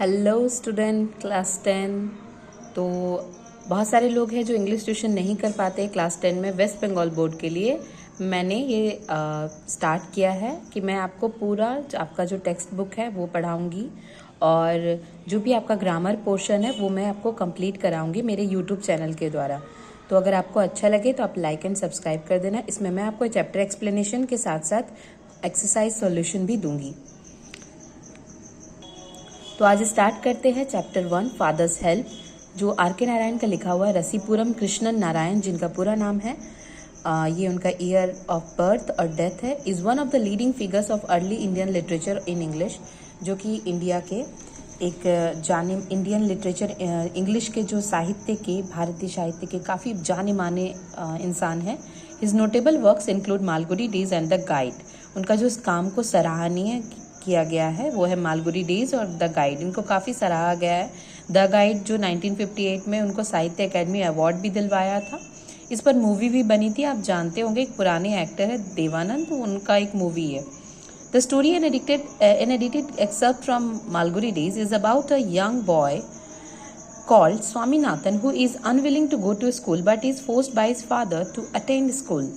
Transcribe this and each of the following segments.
Hello student class 10। तो बहुत सारे लोग हैं जो इंग्लिश ट्यूशन नहीं कर पाते क्लास 10 में। वेस्ट बंगाल बोर्ड के लिए मैंने ये स्टार्ट किया है कि मैं आपको पूरा आपका जो टेक्स्ट बुक है वो पढ़ाऊंगी और जो भी आपका ग्रामर पोर्शन है वो मैं आपको कंप्लीट कराऊंगी मेरे यूट्यूब चैनल के द्वारा। तो अगर आपको अच्छा लगे तो आप लाइक एंड सब्सक्राइब कर देना। इसमें मैं आपको चैप्टर एक्सप्लेनेशन के साथ साथ एक्सरसाइज सॉल्यूशन भी दूंगी। तो आज स्टार्ट करते हैं चैप्टर 1 फादर्स हेल्प, जो आर के नारायण का लिखा हुआ है। रसीपुरम कृष्णन नारायण जिनका पूरा नाम है, ये उनका ईयर ऑफ बर्थ और डेथ है। Is one of the leading figures of early Indian literature in English, जो कि इंडिया के एक जाने इंडियन लिटरेचर इंग्लिश के जो साहित्य के भारतीय साहित्य के काफ़ी जाने माने इंसान हैं। His notable works include Malgudi days and the guide. उनका जो इस काम को सराहनीय किया गया है वो है मालगुडी डेज और द गाइड। इनको काफ़ी सराहा गया है। द गाइड जो 1958 में उनको साहित्य अकेडमी अवार्ड भी दिलवाया था। इस पर मूवी भी बनी थी, आप जानते होंगे। एक पुराने एक्टर है देवानंद, तो उनका एक मूवी है। The story an edited except from Malgudi days is about a young boy called Swaminathan who is unwilling to go to school but is forced by his father to attend school।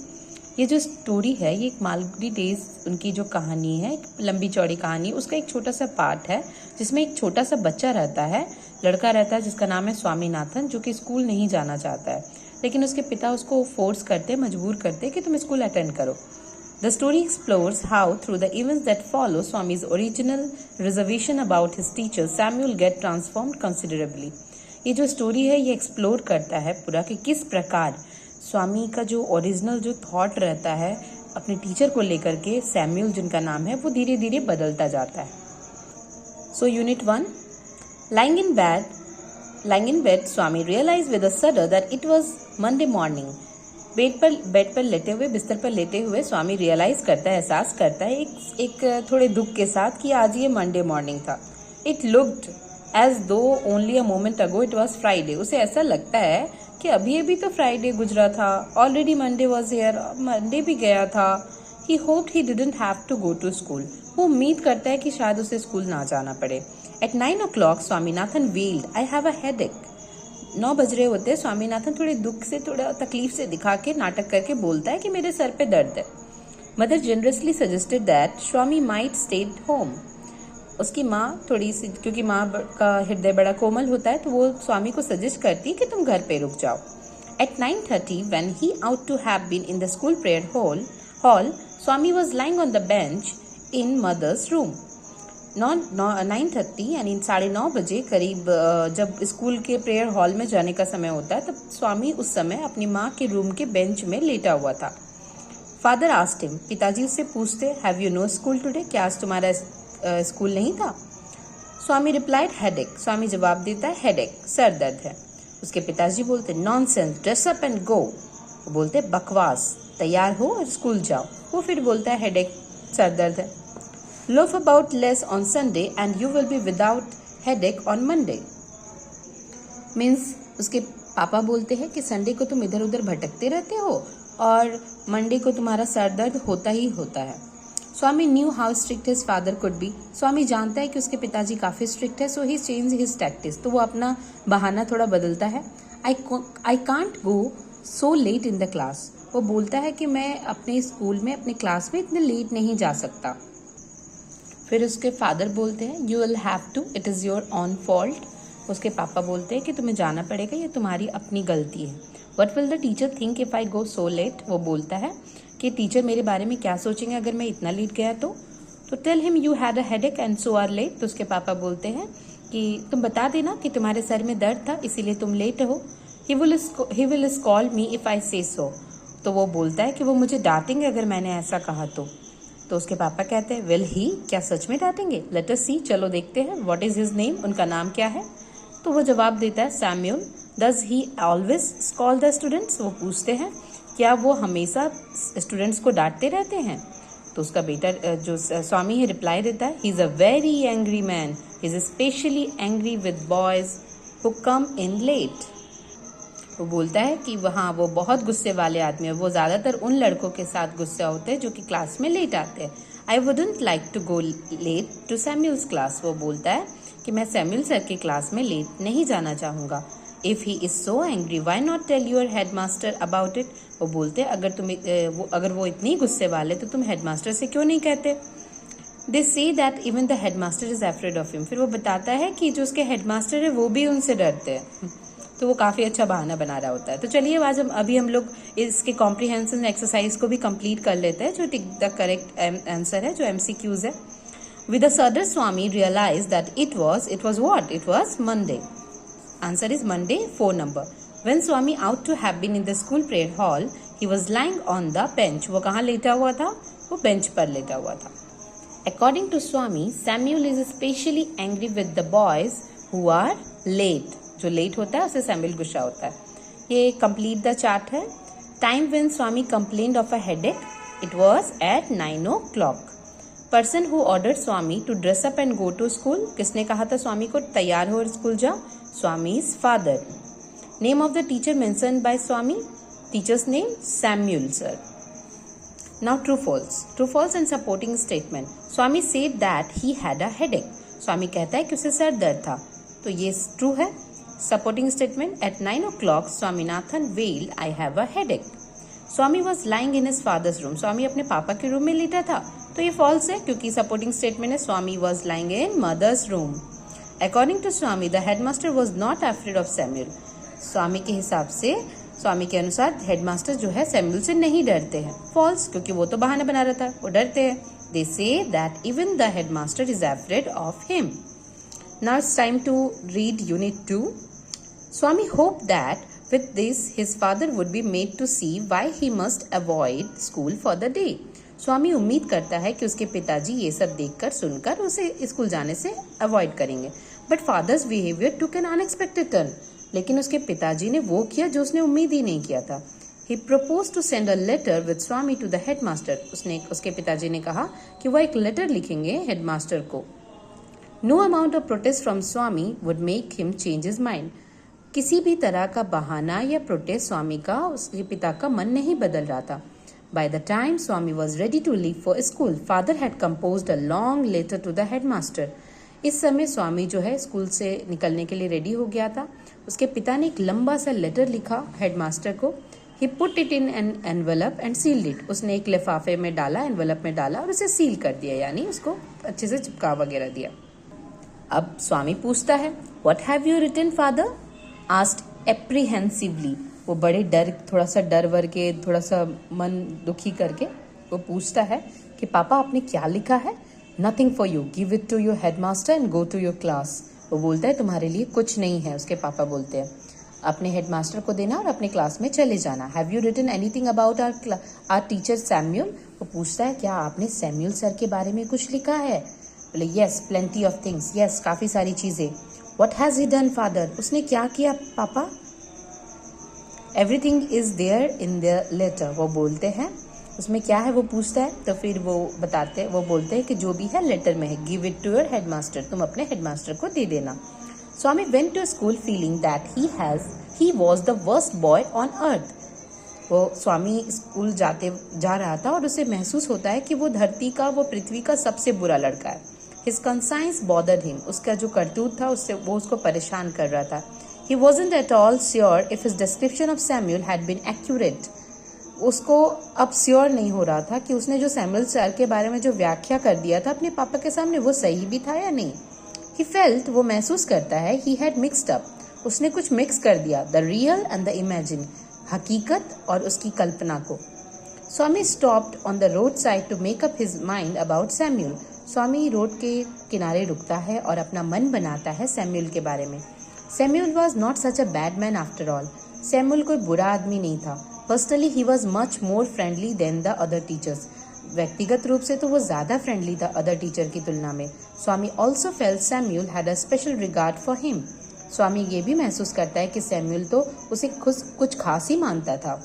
ये जो story है ये एक Malgudi days उनकी जो कहानी है, एक लंबी चौड़ी कहानी, उसका एक छोटा सा पार्ट है जिसमें एक छोटा सा बच्चा रहता है, लड़का रहता है जिसका नाम है स्वामीनाथन, जो कि स्कूल नहीं जाना चाहता है, लेकिन उसके पिता उसको फोर्स करते, मजबूर करते कि तुम स्कूल अटेंड करो। The story explores how, through the events that follow, Swami's original reservation about his teacher Samuel get transformed considerably। ये जो स्टोरी है ये एक्सप्लोर करता है पूरा कि किस प्रकार स्वामी का जो ओरिजिनल जो थॉट रहता है अपने टीचर को लेकर के, सैम्यूल जिनका नाम है, वो धीरे धीरे बदलता जाता है। So unit 1, lying in bed Swami realized with a shudder that it was Monday morning। Bed पर लेटे हुए, बिस्तर पर लेटे हुए स्वामी रियलाइज करता है, एहसास करता है एक थोड़े दुख के साथ कि आज ये मंडे मॉर्निंग था। इट लुक्ड एज दो only a moment ago it was Friday. उसे ऐसा लगता है कि अभी अभी तो फ्राइडे गुजरा था, already Monday was here, Monday भी गया था। He hoped he didn't have to go to school. वो उम्मीद करता है कि शायद उसे स्कूल ना जाना पड़े। At 9 o'clock Swaminathan wailed, I have a headache. 9 बज रहे होते, स्वामीनाथन थोड़े दुख से, थोड़ा तकलीफ से दिखा के, नाटक करके बोलता है कि मेरे सर पे दर्द है। Mother generously suggested that Swami might stay home. उसकी माँ थोड़ी सी, क्योंकि माँ का हृदय बड़ा कोमल होता है, तो वो स्वामी को सजेस्ट करती है कि तुम घर पे रुक जाओ। At 9:30 when he ought to have been in the school prayer hall Swami was lying on the bench in mother's room. 9:30 यानी 9:30 बजे करीब जब स्कूल के प्रेयर हॉल में जाने का समय होता है, तब स्वामी उस समय अपनी माँ के रूम के बेंच में लेटा हुआ था। फादर आस्क्ड हिम, पिताजी उससे पूछते, have you know school today, क्या आज तुम्हारा स्कूल नहीं था? स्वामी रिप्लाइड हेडेक। स्वामी जवाब देता है हेडेक, सर दर्द है। उसके पिताजी बोलते नॉनसेंस, ड्रेस अप एंड गो। वो बोलते बकवास, तैयार हो और स्कूल जाओ। वो फिर बोलता है हेडेक, सर दर्द है। Loaf about less on Sunday and you will be without headache on Monday। Means उसके पापा बोलते हैं कि संडे को तुम इधर उधर भटकते रहते हो और मंडे को तुम्हारा सर दर्द होता ही होता है। Swami knew how strict his father could be. Swami जानता है कि उसके पिताजी काफ़ी स्ट्रिक्ट है, so he change his tactics. तो वो अपना बहाना थोड़ा बदलता है। I can't go so late in the class. वो बोलता है कि मैं अपने स्कूल में, अपने क्लास में इतने लेट नहीं जा सकता। फिर उसके फादर बोलते हैं you will have to, it is your own fault. उसके पापा बोलते हैं कि तुम्हें जाना पड़ेगा, ये तुम्हारी अपनी गलती है। What will the teacher think if I go so late. वो बोलता है कि टीचर मेरे बारे में क्या सोचेंगे अगर मैं इतना लेट गया तो tell him you had a headache and so are late. तो उसके पापा बोलते हैं कि तुम बता देना कि तुम्हारे सर में दर्द था इसीलिए तुम लेट हो। He will स्कॉल me if I से सो। तो वो बोलता है कि वो मुझे डांटेंगे अगर मैंने ऐसा कहा तो उसके पापा कहते हैं विल ही, क्या सच में डांटेंगे? लेट अस सी, चलो देखते हैं। व्हाट इज हिज नेम, उनका नाम क्या है? तो वो जवाब देता है Samuel. Does he always scold the students. वो पूछते हैं क्या वो हमेशा स्टूडेंट्स को डांटते रहते हैं? तो उसका बेटा जो स्वामी है रिप्लाई देता है he is a very angry man, he is specially angry with boys who come in late. वो बोलता है कि वहाँ वो बहुत गुस्से वाले आदमी है, वो ज़्यादातर उन लड़कों के साथ गुस्सा होते हैं जो कि क्लास में लेट आते हैं। I wouldn't like to go late to Samuel's class. वो बोलता है कि मैं सैमुअल सर के क्लास में लेट नहीं जाना चाहूँगा। If he is so angry why not tell your headmaster about it. वो बोलते अगर वो इतनी गुस्से वाले तो तुम हेडमास्टर से क्यों नहीं कहते। They say that even the headmaster is afraid of him. फिर वो बताता है कि जो उसके हेडमास्टर है वो भी उनसे डरते हैं। तो वो काफ़ी अच्छा बहाना बना रहा होता है। तो चलिए आज अभी हम लोग इसके कॉम्प्रिहेंशन एक्सरसाइज को भी कंप्लीट कर लेते हैं, जो टिक द करेक्ट आंसर है, जो MCQs है। With shudder Swami realize that it was what? It was Monday. Answer is Monday, 4 number. When Swami out to have been in the school prayer hall, he was lying on the bench. वो कहाँ लेटा हुआ था? वो bench पर लेटा हुआ था। According to Swami, Samuel is especially angry with the boys who are late. जो लेट होता है उसे सैमुअल गुस्सा होता है। ये कंप्लीट द चार्ट है। Time when Swami complained of a headache, it was at 9 o'clock. Person who ordered Swami to dress up and go to school, किसने कहा था स्वामी को तैयार हो और स्कूल जाओ? Swami's father. Name of the teacher mentioned by Swami, teacher's name Samuel sir. Now true false and supporting statement. Swami said that he had a headache. Swami कहता है कि उसे सर दर्द था, तो ये ट्रू है। Supporting statement, at 9 o'clock Swaminathan wailed, I have a headache. Swami was lying in his father's room. Swami अपने पापा के रूम में लेटा था, तो ये फॉल्स है क्योंकि सपोर्टिंग स्टेटमेंट है Swami was lying in mother's room. According to Swami the headmaster was not afraid of Samuel. Swami के हिसाब से, स्वामी के अनुसार हेडमास्टर जो है सैमुअल से नहीं डरते हैं। फॉल्स, क्योंकि वो तो बहाना बना रहा था, वो डरते हैं। They say that even the headmaster is afraid of him. Now it's time to read unit 2. Swami hoped that with this his father would be made to see why he must avoid school for the day. स्वामी उम्मीद करता है कि उसके पिताजी ये सब देखकर सुनकर उसे स्कूल जाने से अवॉइड करेंगे। But father's behaviour took an unexpected turn. लेकिन उसके पिताजी ने वो किया जो उसने उम्मीद ही नहीं किया था। He proposed to send a letter with Swami to the headmaster. उसके पिताजी ने कहा कि वह एक लेटर लिखेंगे हेडमास्टर को। No amount of protest from Swami would make him change his mind. किसी भी तरह का बहाना या प्रोटेस्ट स्वामी का उसके पिता का मन नहीं बदल रहा था। By the time Swami was ready to leave for school, father had composed a long letter to the headmaster. इस समय स्वामी जो है स्कूल से निकलने के लिए रेडी हो गया था। उसके पिता ने एक लंबा सा लेटर लिखा हेडमास्टर को। He put it in an envelope and sealed it. उसने एक लिफाफे में डाला, एनवेलप में डाला और उसे सील कर दिया, यानी उसको अच्छे से चिपका वगैरह दिया। अब स्वामी पूछता है, What have you written, father? Asked apprehensively. वो बड़े थोड़ा सा डर वर के, थोड़ा सा मन दुखी करके वो पूछता है कि पापा आपने क्या लिखा है? Nothing for you. Give it to your headmaster and go to your class. वो बोलता है तुम्हारे लिए कुछ नहीं है। उसके पापा बोलते हैं अपने हेडमास्टर को देना और अपने क्लास में चले जाना। Have you written anything about our teacher Samuel? वो पूछता है क्या आपने सैमुअल सर के बारे में कुछ लिखा है? बोले yes, plenty of things. Yes, काफी सारी चीजें। What has he done, father? उसने क्या किया पापा? Everything is there in the letter. वो बोलते हैं उसमें क्या है, वो पूछता है तो फिर वो बोलते हैं कि जो भी है लेटर में है। Give it to your headmaster. तुम अपने हेडमास्टर को दे देना। Swami went to school feeling that he was the worst boy on earth. वो स्वामी स्कूल जा रहा था और उसे महसूस होता है कि वो पृथ्वी का सबसे बुरा लड़का है। His conscience bothered him. उसका जो करतूत था वो उसको परेशान कर रहा था। He wasn't at all sure if his description of Samuel had been accurate. उसको अब श्योर नहीं हो रहा था कि उसने जो सैमुअल सर के बारे में जो व्याख्या कर दिया था अपने पापा के सामने वो सही भी था या नहीं। He felt, वो महसूस करता है, he had mixed up. उसने कुछ मिक्स कर दिया, the real and the imagine, हकीकत और उसकी कल्पना को। स्वामी stopped on the roadside to make up his mind about Samuel. Swami road के किनारे रुकता है और अपना मन बनाता है सैमुअल के बारे में। Samuel was not such a bad man after all. Samuel कोई बुरा आदमी नहीं था। Personally he was much more friendly than the other teachers. व्यक्तिगत रूप से तो वो ज्यादा फ्रेंडली था अदर टीचर की तुलना में। Swami also felt Samuel had a special regard for him. Swami ये भी महसूस करता है कि सैमुअल तो उसे कुछ खास ही मानता था।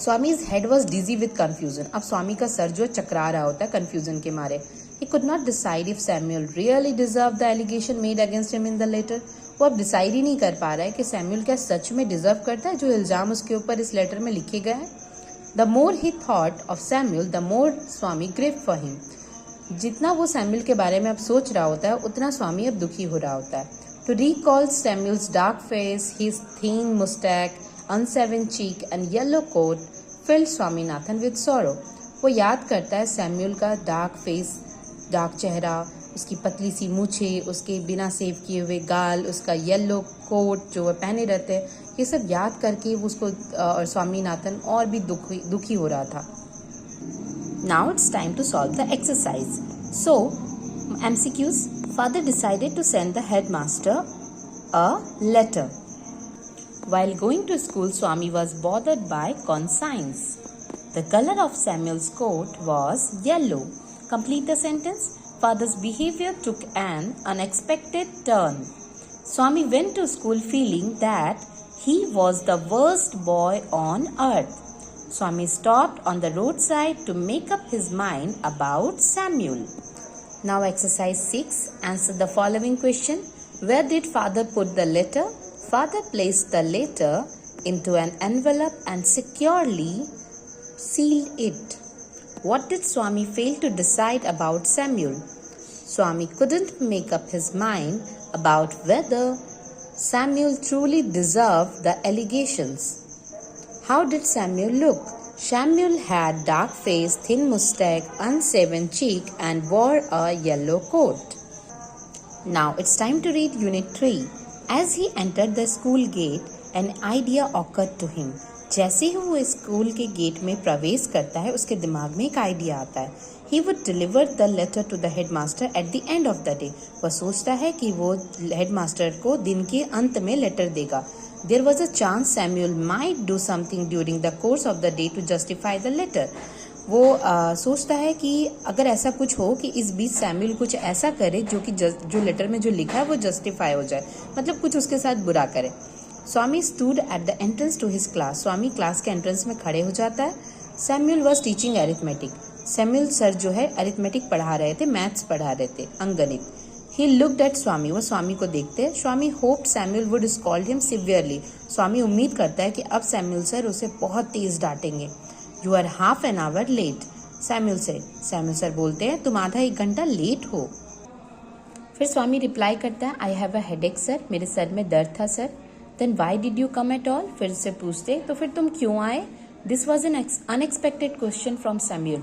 Swami's head was dizzy with confusion. अब स्वामी का सर जो चकरा रहा होता है कंफ्यूजन के मारे। He could not decide if Samuel really deserved the allegation made against him in the letter. वो अब डिसाइड ही नहीं कर पा रहा है कि सैमुअल क्या सच में डिजर्व करता है जो इल्जाम उसके ऊपर इस लेटर में लिखे गए हैं। The more he thought of Samuel, the more Swami grieved for him. जितना वो सैम्यूल के बारे में अब सोच रहा होता है उतना स्वामी अब दुखी हो रहा होता है. To recall Samuel's dark face, his thin moustache, unshaven cheek and yellow coat filled Swaminathan with sorrow. वो याद करता है सैम्यूल का डार्क फेस, डार्क चेहरा, उसकी पतली सी मूछें, उसके बिना सेव किए हुए गाल, उसका येलो कोट जो वह पहने रहते हैं. ये सब याद करके उसको और स्वामीनाथन और भी दुखी हो रहा था. Now it's time to solve the exercise. So, MCQs. Father decided to send the headmaster a letter. While going to school, Swami was bothered by conscience. The color of Samuel's coat was yellow. Complete the sentence. Father's behavior took an unexpected turn. Swami went to school feeling that he was the worst boy on earth. Swami stopped on the roadside to make up his mind about Samuel. Now exercise 6. Answer the following question. Where did father put the letter? Father placed the letter into an envelope and securely sealed it. What did Swami fail to decide about Samuel? Swami couldn't make up his mind about whether Samuel truly deserved the allegations. How did Samuel look? Samuel had dark face, thin mustache, unshaven cheek and wore a yellow coat. Now it's time to read Unit 3. As he entered the school gate, an idea occurred to him. जैसे ही वो school के gate में प्रवेश करता है उसके दिमाग में एक आइडिया आता है. He would deliver the letter to the headmaster at the end of the day. वह सोचता है कि वो हेडमास्टर को दिन के अंत में लेटर देगा. There was a chance Samuel might do something during the course of the day to justify the letter. वो सोचता है कि अगर ऐसा कुछ हो कि इस बीच सैम्यूल कुछ ऐसा करे जो लेटर में जो लिखा है वो जस्टिफाई हो जाए, मतलब कुछ उसके साथ बुरा करे. Swami stood at the entrance to his class. Swami class के एंट्रेंस में खड़े हो जाता है. Samuel was teaching arithmetic. Samuel sir जो है अरिथमेटिक पढ़ा रहे थे, मैथ्स पढ़ा रहे थे, अंकगणित. He looked at स्वामी. वो स्वामी को देखते हैं. स्वामी hoped Samuel would scold him severely. स्वामी उम्मीद करता है कि अब सैम्यूल सर उसे बहुत तेज डांटेंगे. You are half an hour late, Samuel said. Samuel sir बोलते हैं तुम आधा एक घंटा लेट हो. फिर स्वामी रिप्लाई करता है I have a headache sir, मेरे सर में दर्द था sir. Then why did you come at all? फिर से पूछते तो फिर तुम क्यों आए? This was an unexpected question from Samuel.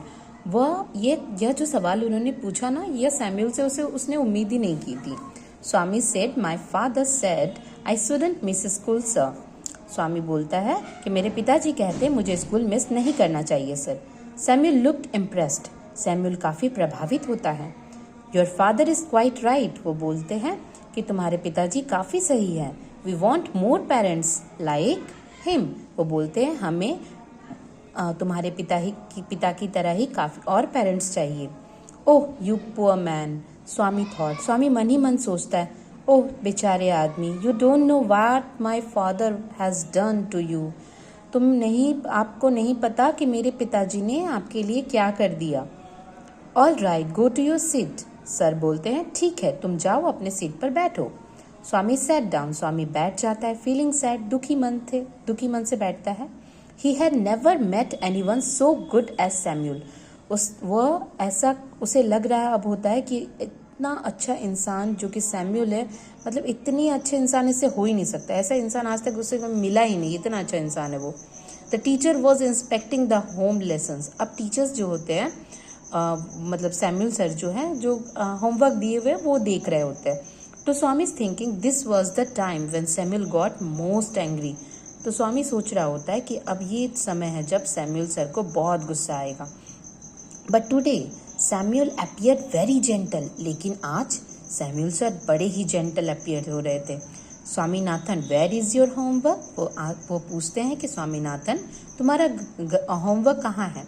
यह जो सवाल उन्होंने पूछा ना, यह सैम्यूल से उसने उम्मीद ही नहीं की थी. स्वामी said, my father said I shouldn't miss school, sir. स्वामी बोलता है कि मेरे पिताजी कहते मुझे स्कूल मिस नहीं करना चाहिए sir. Samuel looked impressed. Samuel काफी प्रभावित होता है. Your father is quite right. वो बोलते हैं कि तुम्हारे पिताजी काफी सही हैं. We want more parents like him. वो बोलते हैं हमें तुम्हारे पिता की तरह ही काफी और पेरेंट्स चाहिए. Oh you poor man, Swami thought. Swami मन ही मन सोचता है ओह बेचारे आदमी. You don't know what my father has done to you. आपको नहीं पता कि मेरे पिताजी ने आपके लिए क्या कर दिया. All right, go to your seat. Sir बोलते हैं ठीक है, तुम जाओ अपने सीट पर बैठो. स्वामी सैट डाउन. स्वामी बैठ जाता है. फीलिंग सैड, दुखी मन से बैठता है. He had never met anyone so good as Samuel. उसे लग रहा अब होता है कि इतना अच्छा इंसान जो कि सैम्यूल है, मतलब इतनी अच्छे इंसान इससे हो ही नहीं सकता. ऐसा इंसान आज तक उसे मिला ही नहीं, इतना अच्छा इंसान है वो. The teacher was inspecting the home lessons. अब टीचर्स जो होते हैं मतलब सैम्यूल सर जो है जो होमवर्क दिए हुए वो देख रहे होते हैं. तो Swami is thinking this was the time when Samuel got most angry. तो स्वामी सोच रहा होता है कि अब ये समय है जब सैम्यूल सर को बहुत गुस्सा आएगा. But today Samuel appeared very gentle. लेकिन आज सैम्यूल सर बड़े ही जेंटल अपीयर हो रहे थे. Swaminathan where is your homework. वो पूछते हैं कि स्वामीनाथन तुम्हारा होमवर्क कहाँ है.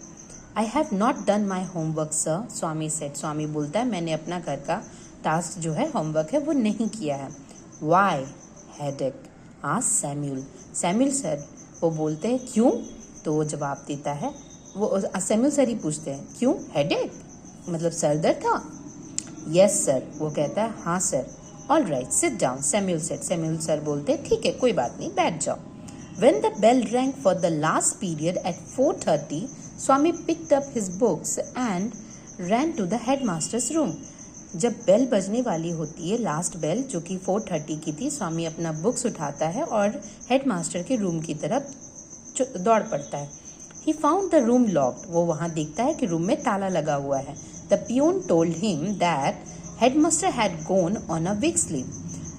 I have not done my homework sir, Swami said. Swami बोलता है मैंने अपना घर का टास्क जो है होमवर्क है वो नहीं किया है. वाई हेडेक आज सैम्यूल. सैम्यूल सर वो बोलते हैं क्यों. तो वो जवाब देता है, वो सैम्यूल सर ही पूछते हैं क्यों, हेडेक मतलब सर दर्द था. Yes sir. वो कहता है हाँ sir. All right sit down, Samuel said. Samuel sir बोलते हैं ठीक है कोई बात नहीं बैठ जाओ. When the bell rang for the last period at 4:30, Swami picked up his books and ran to the headmaster's room. जब बेल बजने वाली होती है, लास्ट बेल जो कि 4:30 की थी, स्वामी अपना बुक्स उठाता है और हेडमास्टर के रूम की तरफ दौड़ पड़ता है. He found the room locked. वो वहाँ देखता है कि रूम में ताला लगा हुआ है. The peon told him that headmaster had gone on a week's leave.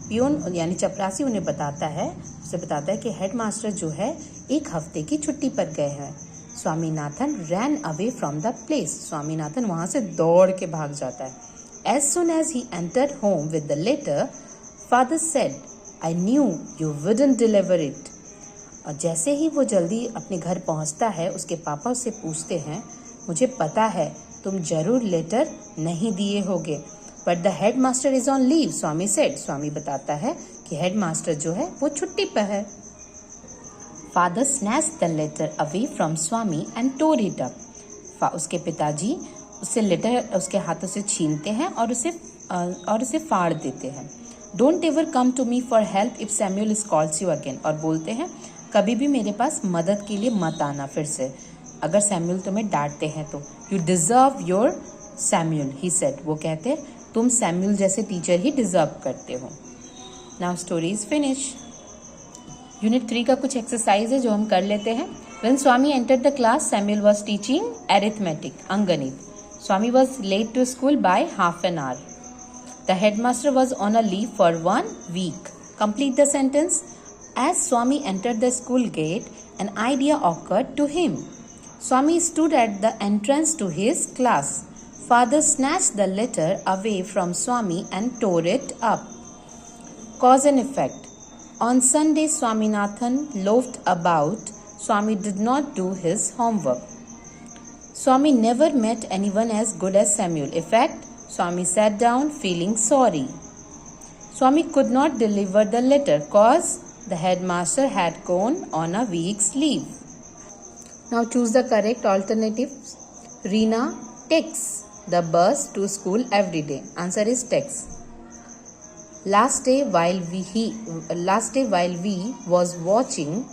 Peon यानी चपरासी उन्हें बताता है कि हेडमास्टर जो है एक हफ्ते की छुट्टी पर गए हैं. Swaminathan ran away from the place. Swaminathan वहाँ से दौड़ के भाग जाता है. As soon as he entered home with the letter, father said, I knew you wouldn't deliver it. और जैसे ही वो जल्दी अपने घर पहुंचता है, उसके पापा उससे पूछते हैं, मुझे पता है तुम जरूर लेटर नहीं दिए होगे. But the headmaster is on leave, Swami said. स्वामी बताता है कि हेडमास्टर जो है वो छुट्टी पर है. Father snatched the letter away from Swami and tore it up. उसके पिताजी उससे लेटर उसके हाथों से छीनते हैं और उसे फाड़ देते हैं. Don't ever come to me for help if Samuel calls you again. और बोलते हैं कभी भी मेरे पास मदद के लिए मत आना फिर से, अगर सैम्यूल तुम्हें डांटते हैं तो. You deserve your Samuel, he said. वो कहते तुम सैम्यूल जैसे टीचर ही डिजर्व करते हो. Now story is finished. Unit 3 का कुछ एक्सरसाइज है जो हम कर लेते हैं. When Swami entered the class, Samuel was teaching arithmetic, अंगणित. Swami was late to school by half an hour. The headmaster was on a leave for 1 week. Complete the sentence. As Swami entered the school gate, an idea occurred to him. Swami stood at the entrance to his class. Father snatched the letter away from Swami and tore it up. Cause and effect. On Sunday, Swaminathan loafed about. Swami did not do his homework. Swami never met anyone as good as Samuel. In fact, Swami sat down feeling sorry. Swami could not deliver the letter cause the headmaster had gone on a week's leave. Now choose the correct alternatives. Reena takes the bus to school every day. Answer is takes. Last day while we was watching.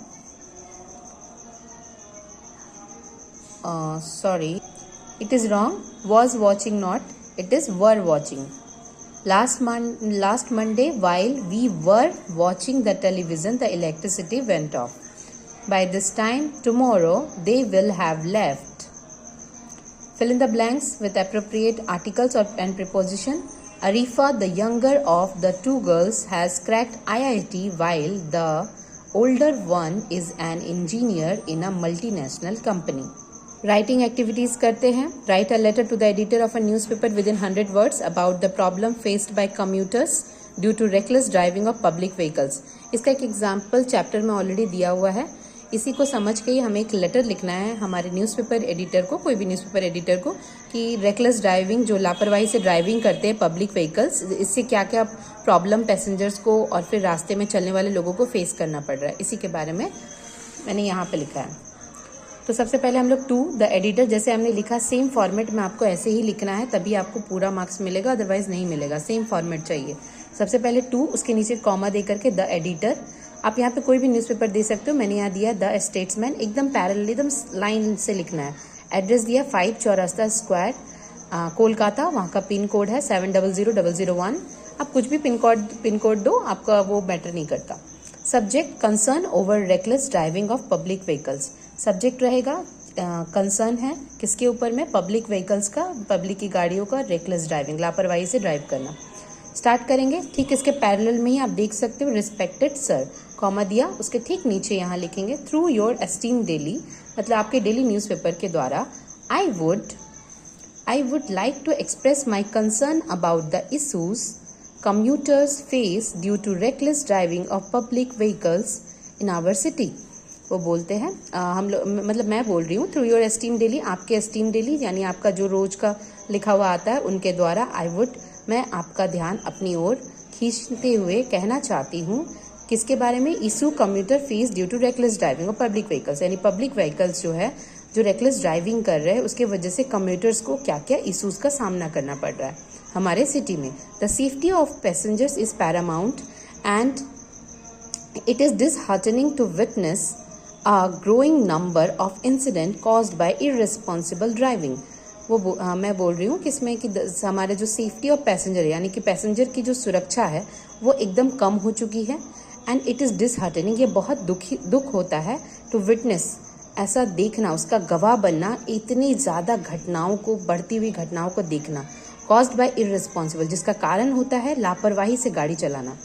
It is wrong. Was watching not. It is were watching. Last Monday while we were watching the television, the electricity went off. By this time tomorrow they will have left. Fill in the blanks with appropriate articles and preposition. Arifa, the younger of the two girls, has cracked IIT while the older one is an engineer in a multinational company. Writing activities करते हैं. Write a letter to the editor of a newspaper within 100 words about the problem faced by commuters due to reckless driving of public vehicles. इसका एक example chapter में already दिया हुआ है. इसी को समझ के ही हमें एक लेटर लिखना है हमारे न्यूज़पेपर एडिटर को, कोई भी न्यूज़पेपर एडिटर को, कि रेकलेस ड्राइविंग, जो लापरवाही से ड्राइविंग करते हैं पब्लिक व्हीकल्स, इससे क्या क्या प्रॉब्लम पैसेंजर्स को और फिर रास्ते में चलने वाले लोगों को फेस करना पड़ रहा है. इसी के बारे में मैंने यहाँ पे लिखा है. तो सबसे पहले हम लोग टू द एडिटर, जैसे हमने लिखा सेम फॉर्मेट में आपको ऐसे ही लिखना है, तभी आपको पूरा मार्क्स मिलेगा, अदरवाइज नहीं मिलेगा. सेम फॉर्मेट चाहिए. सबसे पहले टू, उसके नीचे कॉमा दे करके द एडिटर. आप यहाँ पे कोई भी न्यूज़पेपर दे सकते हो. मैंने यहाँ दिया द स्टेट्समैन. एकदम पैरेलल, एकदम लाइन से लिखना है. एड्रेस दिया 5 चौरास्ता स्क्वायर, कोलकाता. वहाँ का पिन कोड है 700001. आप कुछ भी पिन कोड दो, आपका वो मैटर नहीं करता. Subject concern over reckless driving of public vehicles. Subject रहेगा कंसर्न है किसके ऊपर में, पब्लिक व्हीकल्स का, पब्लिक की गाड़ियों का रेकलेस ड्राइविंग, लापरवाही से ड्राइव करना. स्टार्ट करेंगे. ठीक इसके पैरेलल में ही आप देख सकते हो रिस्पेक्टेड सर, कॉमा दिया, उसके ठीक नीचे यहाँ लिखेंगे थ्रू योर एस्टीम डेली, मतलब आपके डेली न्यूज़पेपर के द्वारा. I would like to express my concern about the issues commuters face due to reckless driving of public vehicles in our city. वो बोलते हैं हम लोग, मतलब मैं बोल रही हूँ थ्रू योर एस्टीम डेली, आपके एस्टीम डेली यानी आपका जो रोज का लिखा हुआ आता है उनके द्वारा. मैं आपका ध्यान अपनी ओर खींचते हुए कहना चाहती हूँ. किसके बारे में? Issue commuter face due to reckless driving of public vehicles, यानी पब्लिक व्हीकल्स जो है जो रेकलेस ड्राइविंग कर रहे हैं उसके वजह से कम्यूटर्स को क्या क्या इशूज का सामना करना पड़ रहा है हमारे सिटी में. The safety of passengers is paramount and it is disheartening to witness a growing number of incidents caused by irresponsible driving. मैं बोल रही हूँ कि इसमें कि हमारे जो सेफ्टी ऑफ पैसेंजर यानी कि पैसेंजर की जो सुरक्षा है वो एकदम कम हो चुकी है। एंड इट इज़ डिसहार्टनिंग, ये बहुत दुख होता है टू विटनेस, ऐसा देखना, उसका गवाह बनना, इतनी ज़्यादा घटनाओं को, बढ़ती हुई घटनाओं को देखना, कॉज्ड बाय इररिस्पॉन्सिबल, जिसका कारण होता है लापरवाही से गाड़ी चलाना।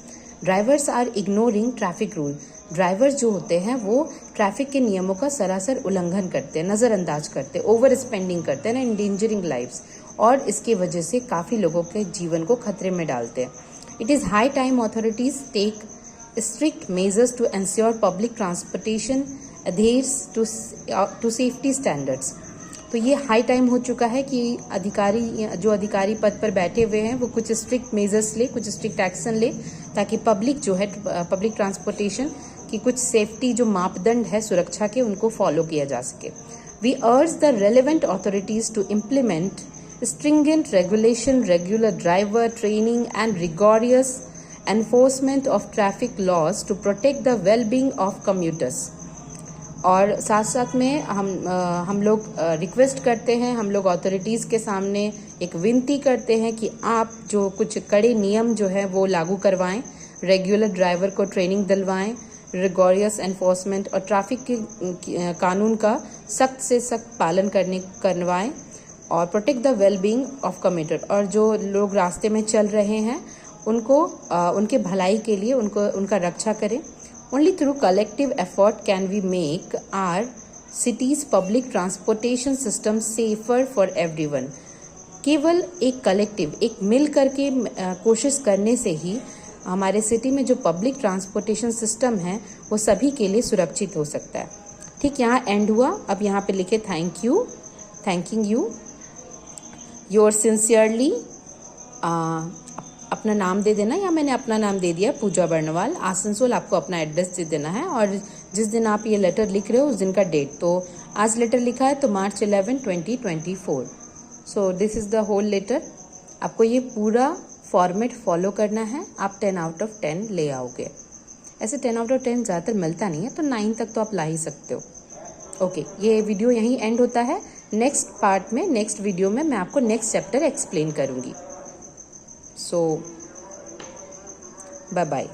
Drivers are ignoring traffic rule, drivers जो होते हैं वो ट्रैफिक के नियमों का सरासर उल्लंघन करते हैं, नज़रअंदाज करते हैं, ओवर स्पेंडिंग करते हैं, एंडेंजरिंग लाइव्स, और इसकी वजह से काफ़ी लोगों के जीवन को खतरे में डालते हैं। It is high time authorities take strict measures to ensure public transportation adheres to safety standards। तो ये हाई टाइम हो चुका है कि अधिकारी पद पर बैठे हुए हैं वो कुछ स्ट्रिक्ट मेजर्स ले, कुछ स्ट्रिक्ट एक्शन ले, ताकि पब्लिक जो है, पब्लिक ट्रांसपोर्टेशन की कुछ सेफ्टी जो मापदंड है सुरक्षा के, उनको फॉलो किया जा सके। We urge the relevant authorities to implement stringent regulation, regular driver training and rigorous enforcement of traffic laws to protect the well-being of commuters। और साथ साथ में हम लोग रिक्वेस्ट करते हैं, हम लोग अथॉरिटीज़ के सामने एक विनती करते हैं कि आप जो कुछ कड़े नियम जो है वो लागू करवाएं, रेगुलर ड्राइवर को ट्रेनिंग दिलवाएं, रिगोरियस एनफोर्समेंट और ट्रैफिक के कानून का सख्त से सख्त पालन करवाएं, और protect the well being of commuter, और जो लोग रास्ते में चल रहे हैं उनको उनके भलाई के लिए उनका रक्षा करें। Only through collective effort can we make our city's public transportation system safer for everyone। केवल एक कलेक्टिव, एक मिल करके कोशिश करने से ही हमारे सिटी में जो पब्लिक ट्रांसपोर्टेशन सिस्टम है वो सभी के लिए सुरक्षित हो सकता है। ठीक, यहाँ एंड हुआ। अब यहाँ पे लिखे थैंकिंग यू योर सिंसियरली, अपना नाम दे देना, या मैंने अपना नाम दे दिया, पूजा बर्नवाल, आसनसोल। आपको अपना एड्रेस दे देना है, और जिस दिन आप ये लेटर लिख रहे हो उस दिन का डेट। तो आज लेटर लिखा है तो March 11, 2024। So this is the whole letter. आपको ये पूरा फॉर्मेट फॉलो करना है, आप 10 आउट ऑफ 10 ले आओगे। ऐसे 10 आउट ऑफ 10 ज़्यादातर मिलता नहीं है, तो 9 तक तो आप ला ही सकते हो। ओके, ये वीडियो यहीं एंड होता है। नेक्स्ट पार्ट में, नेक्स्ट वीडियो में मैं आपको नेक्स्ट चैप्टर एक्सप्लेन करूँगी। So, bye bye।